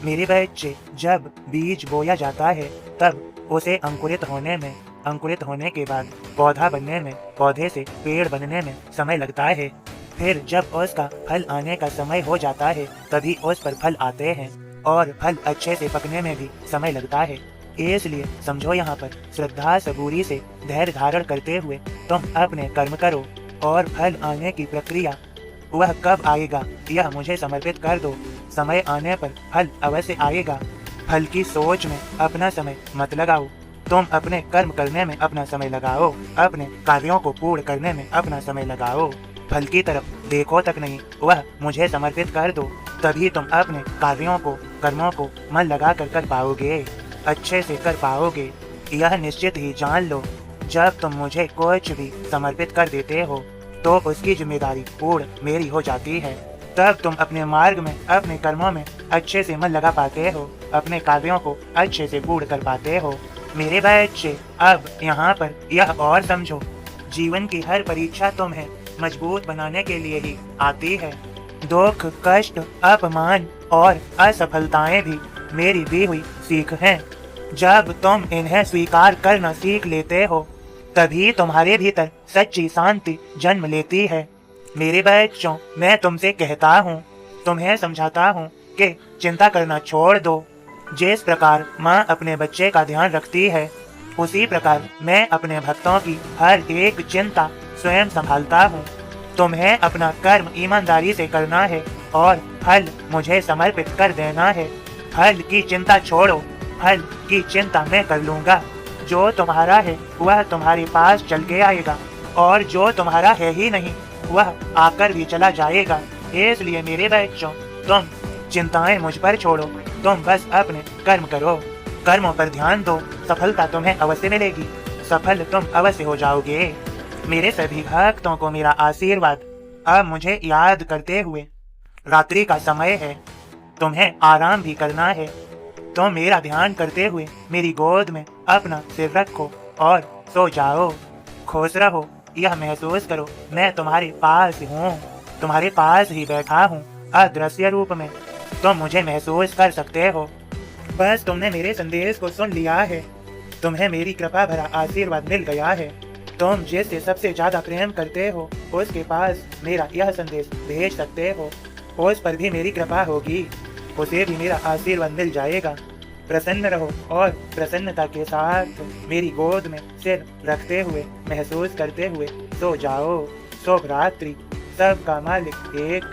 मेरे बच्चे, जब बीज बोया जाता है तब उसे अंकुरित होने के बाद पौधा बनने में, पौधे से पेड़ बनने में समय लगता है। फिर जब उसका फल आने का समय हो जाता है तभी उस पर फल आते हैं और फल अच्छे से पकने में भी समय लगता है। इसलिए समझो, यहाँ पर श्रद्धा सबूरी से धैर्य धारण करते हुए तुम अपने कर्म करो और फल आने की प्रक्रिया वह कब आएगा यह मुझे समर्पित कर दो। समय आने पर फल अवश्य आएगा। फल की सोच में अपना समय मत लगाओ। तुम अपने कर्म करने में अपना समय लगाओ, अपने कार्यों को पूर्ण करने में अपना समय लगाओ। फल की तरफ देखो तक नहीं, वह मुझे समर्पित कर दो, तभी तुम अपने कार्यों को, कर्मों को मन लगा कर पाओगे, अच्छे से कर पाओगे। यह निश्चित ही जान लो, जब तुम मुझे कुछ भी समर्पित कर देते हो तो उसकी जिम्मेदारी पूर्ण मेरी हो जाती है। तब तुम अपने मार्ग में, अपने कर्मों में अच्छे से मन लगा पाते हो, अपने कार्यों को अच्छे से पूर्ण कर पाते हो। मेरे बच्चे, अब यहाँ पर यह और समझो, जीवन की हर परीक्षा तुम्हें मजबूत बनाने के लिए ही आती है। दुख, कष्ट, अपमान और असफलताएं भी मेरी दी हुई सीख हैं। जब तुम इन्हें स्वीकार करना सीख लेते हो तभी तुम्हारे भीतर सच्ची शांति जन्म लेती है। मेरे बच्चों, मैं तुमसे कहता हूँ, तुम्हें समझाता हूँ कि चिंता करना छोड़ दो। जिस प्रकार माँ अपने बच्चे का ध्यान रखती है, उसी प्रकार मैं अपने भक्तों की हर एक चिंता स्वयं संभालता हूँ। तुम्हें अपना कर्म ईमानदारी से करना है और फल मुझे समर्पित कर देना है। फल की चिंता छोड़ो, फल की चिंता मैं कर लूँगा। जो तुम्हारा है वह तुम्हारे पास चल के आएगा और जो तुम्हारा है ही नहीं वह आकर भी चला जाएगा। इसलिए मेरे बच्चों, तुम चिंताएं मुझ पर छोड़ो, तुम बस अपने कर्म करो, कर्मों पर ध्यान दो, सफलता तुम्हें अवश्य मिलेगी, सफल तुम अवश्य हो जाओगे। मेरे सभी भक्तों को मेरा आशीर्वाद। अब मुझे याद करते हुए रात्रि का समय है, तुम्हें आराम भी करना है। तुम मेरा ध्यान करते हुए मेरी गोद में अपना सिर रखो और सो जाओ। खुश रहो, यह महसूस करो मैं तुम्हारे पास हूँ, तुम्हारे पास ही बैठा हूँ, अदृश्य रूप में। तुम मुझे महसूस कर सकते हो। बस तुमने मेरे संदेश को सुन लिया है, तुम्हें मेरी कृपा भरा आशीर्वाद मिल गया है। तुम जिससे सबसे ज्यादा प्रेम करते हो उसके पास मेरा यह संदेश भेज सकते हो, उस पर भी मेरी कृपा होगी, उसे भी मेरा आशीर्वाद मिल जाएगा। प्रसन्न रहो और प्रसन्नता के साथ मेरी गोद में सिर रखते हुए, महसूस करते हुए सो जाओ। शुभ रात्रि। सबका मालिक एक।